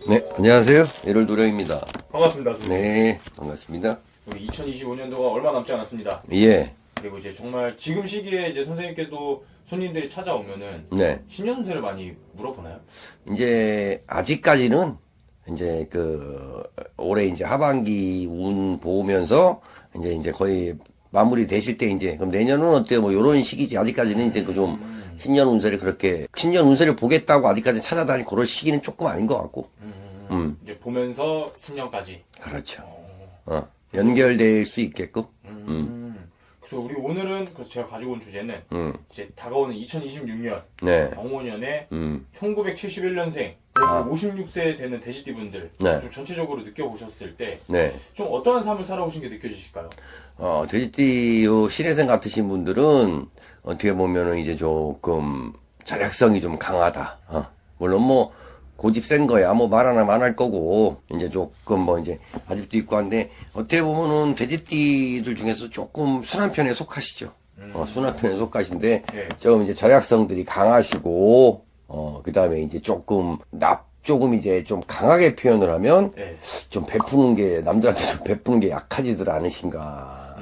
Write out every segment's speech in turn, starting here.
네, 안녕하세요. 1월 노령입니다. 반갑습니다, 선생님. 네, 반갑습니다. 우리 2025년도가 얼마 남지 않았습니다. 예, 그리고 이제 정말 지금 시기에 이제 선생님께도 손님들이 찾아오면은 네. 신년운세를 많이 물어보나요? 이제, 아직까지는, 이제 올해 이제 하반기 운 보면서, 이제 거의 마무리 되실 때 이제, 그럼 내년은 어때요? 뭐, 요런 시기지. 아직까지는 이제 신년 운세를 그렇게, 신년 운세를 보겠다고 아직까지 찾아다닐 그런 시기는 조금 아닌 것 같고. 이제 보면서 신년까지. 그렇죠. 연결될 수 있게끔. 그래서 우리 오늘은 그래서 제가 가지고 온 주제는 음, 이제 다가오는 2026년 네. 병호년에 음, 1971년생 아. 56세 되는 돼지띠분들 네. 좀 전체적으로 느껴보셨을 때 네. 좀 어떠한 삶을 살아오신 게 느껴지실까요? 돼지띠 요 신혜생 같으신 분들은 어떻게 보면은 이제 조금 절약성이 좀 강하다. 물론 뭐 고집 센 거야. 뭐 말 하나 안 할 거고 이제 조금 뭐 이제 아집도 있고 한데 어떻게 보면은 돼지띠들 중에서 조금 순한 편에 속하시죠. 순한 편에 속하신데 네. 조금 이제 절약성들이 강하시고 그다음에 이제 조금 이제 좀 강하게 표현을 하면 네. 좀 베푸는 게 남들한테 좀 베푸는 게 약하지들 않으신가.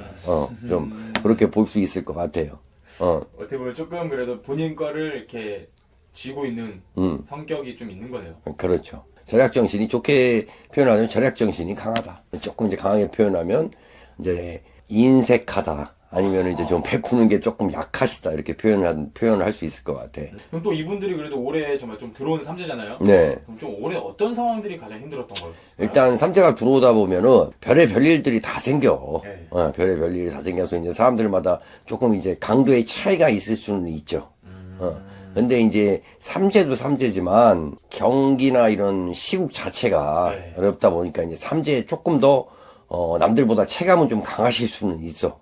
좀 그렇게 볼 수 있을 것 같아요. 어떻게 보면 조금 그래도 본인 거를 이렇게 쥐고 있는 성격이 좀 있는 거네요. 그렇죠. 절약 정신이 좋게 표현하면 절약 정신이 강하다. 조금 이제 강하게 표현하면 이제 인색하다. 아니면 이제 좀 베푸는 게 조금 약하시다. 이렇게 표현을 할 수 있을 것 같아. 그럼 또 이분들이 그래도 올해 정말 좀 들어온 삼재잖아요. 네. 그럼 좀 올해 어떤 상황들이 가장 힘들었던 거예요? 일단 삼재가 들어오다 보면은 별의 별일들이 다 생겨. 네. 별의 별일이 다 생겨서 이제 사람들마다 조금 이제 강도의 차이가 있을 수는 있죠. 근데 이제 삼재도 삼재지만 경기나 이런 시국 자체가 네. 어렵다 보니까 이제 삼재에 조금 더 남들보다 체감은 좀 강하실 수는 있어.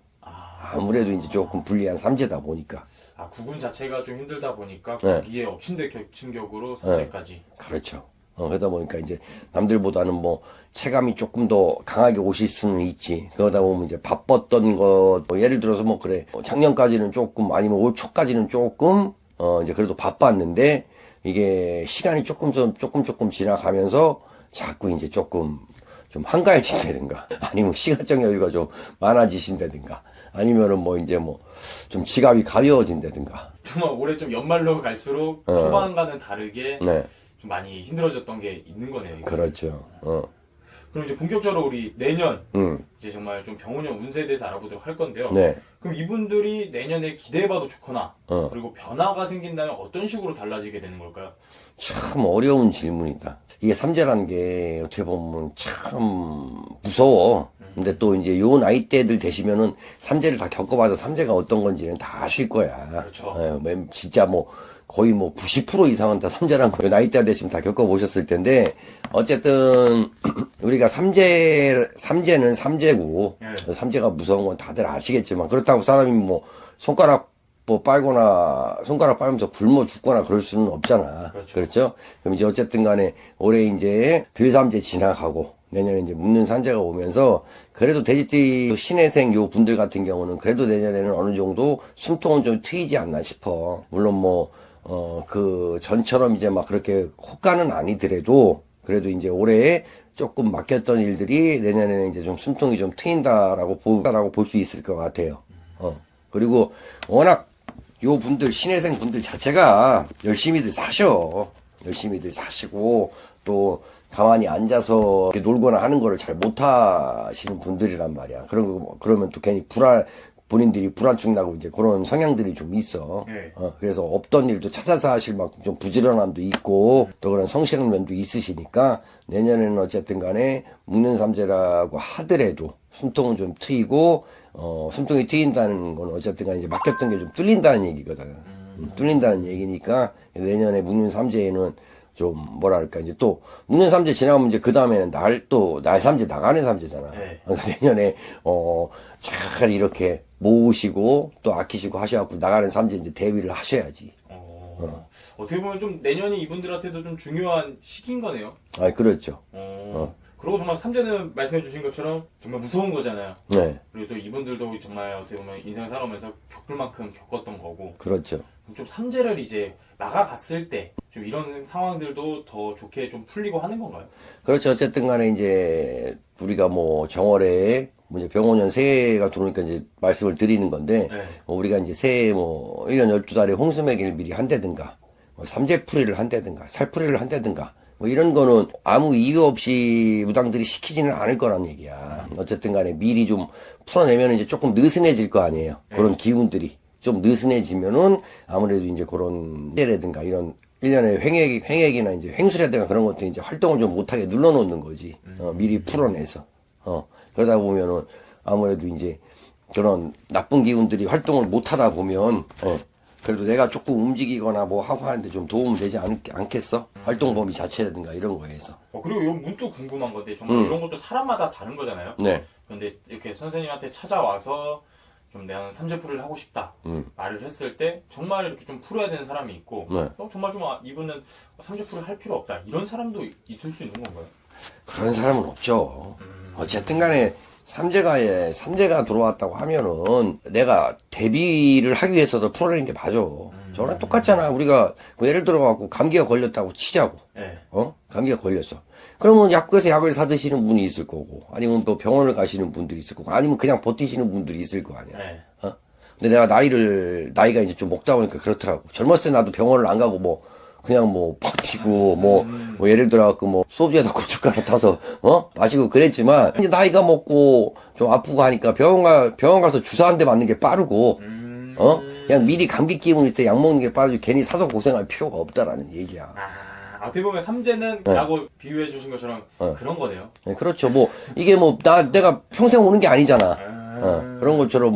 아무래도 이제 조금 불리한 삼재다 보니까. 구군 자체가 좀 힘들다 보니까 네. 거기에 엎친 데 겹친 격으로 삼재까지. 그렇죠. 그러다 보니까 이제 남들보다는 뭐 체감이 조금 더 강하게 오실 수는 있지. 그러다 보면 이제 바빴던 것, 뭐 예를 들어서 뭐 그래. 작년까지는 조금, 아니면 올 초까지는 조금, 이제 그래도 바빴는데, 이게 시간이 조금 지나가면서 자꾸 이제 조금 좀 한가해진다든가, 아니면 시간적 여유가 좀 많아지신다든가, 아니면은 뭐 이제 뭐 좀 지갑이 가벼워진다든가. 정말 올해 좀 연말로 갈수록 초반과는 다르게 네, 좀 많이 힘들어졌던 게 있는 거네요. 이거. 그렇죠. 그럼 이제 본격적으로 우리 내년 음, 이제 정말 좀 병원형 운세에 대해서 알아보도록 할 건데요. 네. 그럼 이분들이 내년에 기대해봐도 좋거나 어. 그리고 변화가 생긴다면 어떤 식으로 달라지게 되는 걸까요? 참 어려운 질문이다. 이게 삼재라는 게 어떻게 보면 참 무서워. 근데 또 이제 요 나이대들 되시면은 삼재를 다 겪어봐서 삼재가 어떤 건지는 다 아실 거야. 그렇죠. 진짜 뭐 거의 뭐 90% 이상은 다 삼재란 거. 나이대 되시면 다 겪어보셨을 텐데 어쨌든 우리가 삼재는 삼재고 네. 삼재가 무서운 건 다들 아시겠지만 그렇다고 사람이 뭐 손가락 빨면서 굶어 죽거나 그럴 수는 없잖아. 그렇죠. 그렇죠? 그럼 이제 어쨌든 간에 올해 이제 들삼재 지나가고 내년에 이제 묻는 삼재가 오면서 그래도 돼지띠 신혜생 요 분들 같은 경우는 그래도 내년에는 어느 정도 숨통은 좀 트이지 않나 싶어. 물론 그 전처럼 이제 막 그렇게 호가는 아니더라도 그래도 이제 올해 조금 맡겼던 일들이 내년에는 이제 좀 숨통이 좀 트인다라고 볼 수 있을 것 같아요. 그리고 워낙 요 분들, 신혜생 분들 자체가 열심히들 사시고, 또 가만히 앉아서 이렇게 놀거나 하는 거를 잘 못하시는 분들이란 말이야. 그러면 또 괜히 본인들이 불안증 나고 이제 그런 성향들이 좀 있어. 네. 그래서 없던 일도 찾아서 하실 만큼 좀 부지런함도 있고, 또 그런 성실한 면도 있으시니까, 내년에는 어쨌든 간에 묵는삼재라고 하더라도 숨통은 좀 트이고, 숨통이 트인다는 건 어쨌든 간에 이제 맡겼던 게 좀 뚫린다는 얘기거든. 뚫린다는 얘기니까, 내년에 묵는삼재에는 좀 뭐랄까 이제 또 묵는 삼재 지나가면 이제 그 다음에는 날 삼재 나가는 삼재잖아. 네. 그러니까 내년에 잘 이렇게 모으시고 또 아끼시고 하셔갖고 나가는 삼재 이제 대비를 하셔야지. 어떻게 보면 좀 내년이 이분들한테도 좀 중요한 시기인 거네요. 그렇죠. 그리고 정말 삼재는 말씀해 주신 것처럼 정말 무서운 거잖아요. 네. 그리고 또 이분들도 정말 어떻게 보면 인생을 살아오면서 겪을 만큼 겪었던 거고. 그렇죠. 좀 삼재를 이제 막아갔을 때 좀 이런 상황들도 더 좋게 좀 풀리고 하는 건가요? 그렇죠. 어쨌든 간에 이제 우리가 뭐 정월에 뭐 이제 병원년 새해가 들어오니까 이제 말씀을 드리는 건데 네. 우리가 이제 새해 뭐 1년 12달에 홍수매기를 미리 한다든가 뭐 삼재풀이를 한다든가 살풀이를 한다든가 뭐 이런 거는 아무 이유 없이 무당들이 시키지는 않을 거란 얘기야. 어쨌든 간에 미리 좀 풀어내면 이제 조금 느슨해질 거 아니에요. 그런 기운들이 좀 느슨해지면은 아무래도 이제 그런 때라든가 이런 1년에 횡액이나 이제 횡수라든가 그런 것도 이제 활동을 좀 못하게 눌러놓는 거지. 미리 풀어내서. 그러다 보면은 아무래도 이제 그런 나쁜 기운들이 활동을 못하다 보면, 그래도 내가 조금 움직이거나 뭐 하고 하는데 좀 도움 되지 않겠어? 활동 범위 자체라든가 이런 거에서. 그리고 이 문득 궁금한 건데 정말 이런 것도 사람마다 다른 거잖아요. 네. 그런데 이렇게 선생님한테 찾아와서 좀 내가 삼재풀이를 하고 싶다 말을 했을 때 정말 이렇게 좀 풀어야 되는 사람이 있고 네. 정말 좀 이분은 삼재풀이를 할 필요 없다 이런 사람도 있을 수 있는 건가요? 그런 사람은 없죠. 어쨌든 간에 삼재가 들어왔다고 하면은 내가 대비를 하기 위해서도 풀어내는 게 맞아. 저랑 똑같잖아. 우리가 뭐 예를 들어갖고 감기가 걸렸다고 치자고. 네. 감기가 걸렸어. 그러면 약국에서 약을 사 드시는 분이 있을 거고, 아니면 또 병원을 가시는 분들이 있을 거고, 아니면 그냥 버티시는 분들이 있을 거 아니야. 네. 근데 내가 나이가 이제 좀 먹다 보니까 그렇더라고. 젊었을 때 나도 병원을 안 가고 그냥 버티고, 뭐 예를 들어갖고 소주에다 고춧가루 타서, 마시고 그랬지만, 이제 나이가 먹고 좀 아프고 하니까 병원 가서 주사 한 대 맞는 게 빠르고, 그냥 미리 감기 기운 있을 때 약 먹는 게 빠르지 괜히 사서 고생할 필요가 없다라는 얘기야. 어떻게 보면 삼재는 라고 비유해 주신 것처럼 그런 거네요. 네, 그렇죠. 이게 내가 평생 오는 게 아니잖아. 그런 것처럼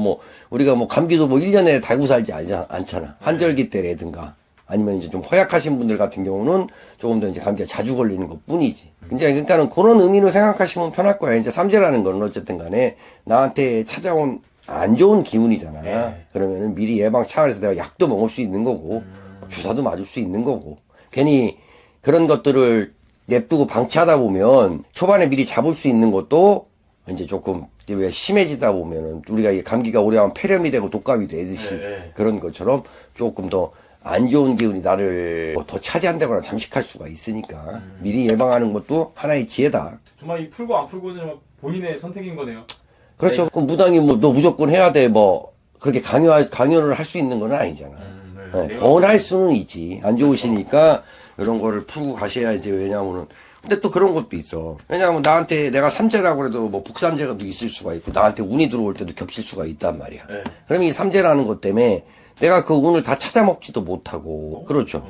우리가 감기도 1년에 달고 살지 않잖아. 한절기 때라든가. 아니면 이제 좀 허약하신 분들 같은 경우는 조금 더 이제 감기가 자주 걸리는 것 뿐이지. 그러니까는 그런 의미로 생각하시면 편할 거야. 이제 삼재라는 거는 어쨌든 간에 나한테 찾아온 안 좋은 기운이잖아. 네. 그러면은 미리 예방 차원에서 내가 약도 먹을 수 있는 거고, 주사도 맞을 수 있는 거고, 괜히 그런 것들을 냅두고 방치하다 보면 초반에 미리 잡을 수 있는 것도 이제 조금 우리가 심해지다 보면은 우리가 이 감기가 오래하면 폐렴이 되고 독감이 되듯이 그런 것처럼 조금 더 안 좋은 기운이 나를 더 차지한다거나 잠식할 수가 있으니까 미리 예방하는 것도 하나의 지혜다. 정말 이 풀고 안 풀고는 정말 본인의 선택인 거네요. 그렇죠. 네. 그럼 무당이 너 무조건 해야 돼 그렇게 강요를 할 수 있는 건 아니잖아. 네, 권할 수는 있지. 안 좋으시니까 이런 거를 풀고 가셔야지. 왜냐하면은 근데 또 그런 것도 있어. 왜냐하면 나한테 내가 삼재라고 해도 북삼재가 있을 수가 있고 나한테 운이 들어올 때도 겹칠 수가 있단 말이야. 네. 그럼 이 삼재라는 것 때문에 내가 그 운을 다 찾아먹지도 못하고 그렇죠.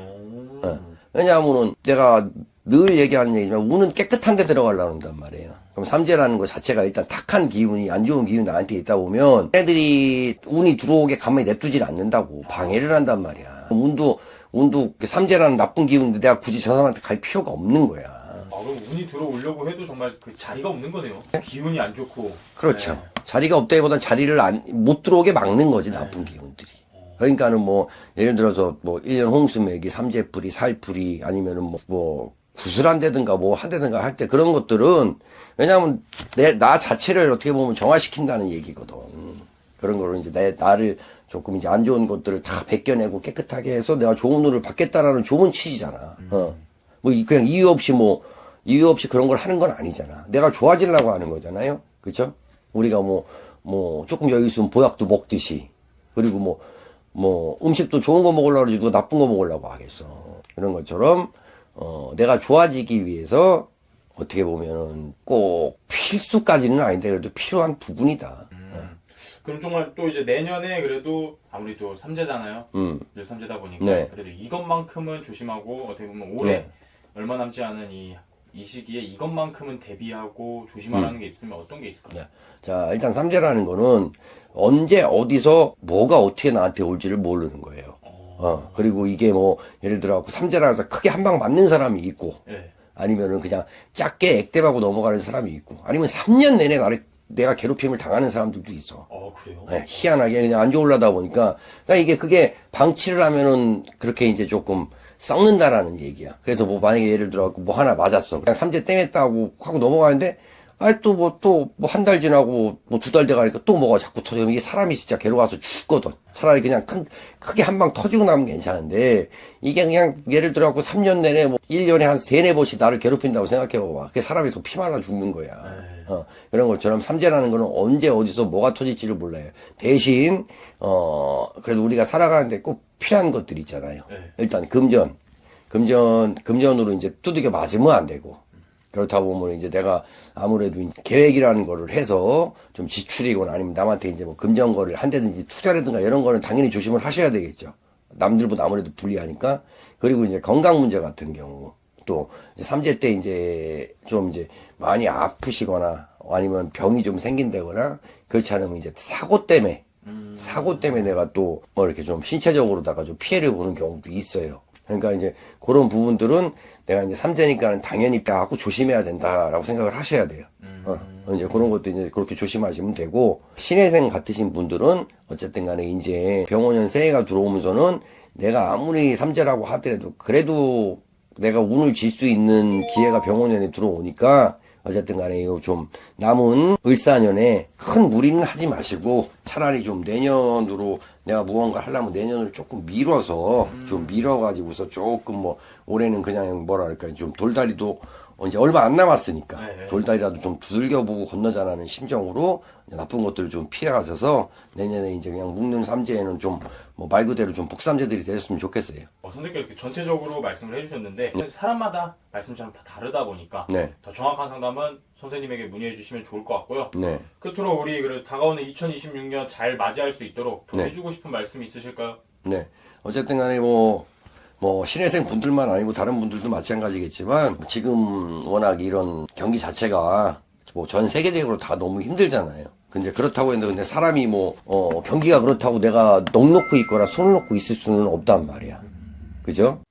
네. 왜냐하면은 내가 늘 얘기하는 얘기지만 운은 깨끗한 데 들어가려고 한단 말이에요. 그럼 삼재라는 것 자체가 일단 탁한 기운이 안 좋은 기운이 나한테 있다 보면 애들이 운이 들어오게 가만히 냅두질 않는다고 방해를 한단 말이야. 운도 삼재라는 나쁜 기운인데 내가 굳이 저 사람한테 갈 필요가 없는 거야. 그럼 운이 들어오려고 해도 정말 그 자리가 없는 거네요. 기운이 안 좋고. 그렇죠. 네. 자리가 없다기보단 자리를 못 들어오게 막는 거지, 나쁜 기운들이. 그러니까는 예를 들어서 1년 홍수매기, 삼재풀이, 살풀이, 아니면은 구슬한다든가 한다든가 할 때 그런 것들은 왜냐하면 나 자체를 어떻게 보면 정화시킨다는 얘기거든. 그런 거로 이제 나를 조금 이제 안 좋은 것들을 다 벗겨내고 깨끗하게 해서 내가 좋은 운을 받겠다라는 좋은 취지잖아. 그냥 이유 없이 그런 걸 하는 건 아니잖아. 내가 좋아지려고 하는 거잖아요. 그쵸? 우리가 조금 여유 있으면 보약도 먹듯이. 그리고 음식도 좋은 거 먹으려고 그러지 누가 나쁜 거 먹으려고 하겠어. 그런 것처럼, 내가 좋아지기 위해서 어떻게 보면은 꼭 필수까지는 아닌데 그래도 필요한 부분이다. 그럼 정말 또 이제 내년에 그래도 아무리 또 삼재잖아요. 늘 삼재다 보니까 네. 그래도 이것만큼은 조심하고 어떻게 보면 올해 네. 얼마 남지 않은 이 시기에 이것만큼은 대비하고 조심하라는 게 있으면 어떤 게 있을까요? 네. 자, 일단 삼재라는 거는 언제 어디서 뭐가 어떻게 나한테 올지를 모르는 거예요. 그리고 이게 예를 들어 삼재라 해서 크게 한 방 맞는 사람이 있고, 네. 아니면은 그냥 작게 액땜하고 넘어가는 사람이 있고, 아니면 3년 내내 내가 괴롭힘을 당하는 사람들도 있어. 그래요? 네, 희한하게 그냥 안 좋으려다 보니까, 그러니까 그게 방치를 하면은 그렇게 이제 조금 썩는다라는 얘기야. 그래서 뭐 만약에 예를 들어 뭐 하나 맞았어. 그냥 삼재 땡했다고 하고 넘어가는데 아 또 뭐 한 달 지나고 뭐 두 달 돼가니까 또 뭐가 자꾸 터지면 이게 사람이 진짜 괴로워서 죽거든. 차라리 그냥 크게 한 방 터지고 나면 괜찮은데 이게 그냥 예를 들어갖고 3년 내내 뭐 1년에 한 3-4번씩 나를 괴롭힌다고 생각해봐봐. 그게 사람이 더 피 말라 죽는 거야. 그런 것처럼 삼재라는 거는 언제 어디서 뭐가 터질지를 몰라요. 대신 그래도 우리가 살아가는데 꼭 필요한 것들이 있잖아요. 일단 금전으로 이제 두들겨 맞으면 안 되고. 그렇다 보면 이제 내가 아무래도 이제 계획이라는 거를 해서 좀 지출이거나 아니면 남한테 이제 뭐 금전거래를 한다든지 투자라든가 이런 거는 당연히 조심을 하셔야 되겠죠. 남들보다 아무래도 불리하니까. 그리고 이제 건강 문제 같은 경우 또 이제 삼재 때 이제 좀 이제 많이 아프시거나 아니면 병이 좀 생긴다거나 그렇지 않으면 이제 사고 때문에 내가 또 뭐 이렇게 좀 신체적으로다가 좀 피해를 보는 경우도 있어요. 그러니까 이제 그런 부분들은 내가 이제 삼재니까는 당연히 하고 조심해야 된다라고 생각을 하셔야 돼요. 이제 그런 것도 이제 그렇게 조심하시면 되고, 신혜생 같으신 분들은 어쨌든 간에 이제 병원년 새해가 들어오면서는 내가 아무리 삼재라고 하더라도 그래도 내가 운을 질 수 있는 기회가 병원년에 들어오니까 어쨌든 간에 좀 남은 을사년에 큰 무리는 하지 마시고 차라리 좀 내년으로 내가 무언가 하려면 내년을 조금 미뤄서 좀 미뤄가지고서 조금 뭐 올해는 그냥 뭐랄까 좀 돌다리도 이제 얼마 안 남았으니까 돌다리라도 좀 두들겨보고 건너자라는 심정으로 나쁜 것들을 좀 피해가셔서 내년에 이제 그냥 묵는 삼재에는 좀 뭐 말 그대로 좀 복삼재들이 되셨으면 좋겠어요. 선생님께서 이렇게 전체적으로 말씀을 해주셨는데 사람마다 말씀처럼 다 다르다 보니까 네. 더 정확한 상담은 선생님에게 문의해 주시면 좋을 것 같고요. 네. 끝으로 우리 다가오는 2026년 잘 맞이할 수 있도록 더 네. 해주고 싶은 말씀이 있으실까요? 네. 어쨌든 간에 뭐 신혜생 분들만 아니고 다른 분들도 마찬가지겠지만 지금 워낙 이런 경기 자체가 뭐 전 세계적으로 다 너무 힘들잖아요. 근데 그렇다고 했는데 근데 사람이 경기가 그렇다고 내가 넋 놓고 있거나 손을 놓고 있을 수는 없단 말이야. 그죠?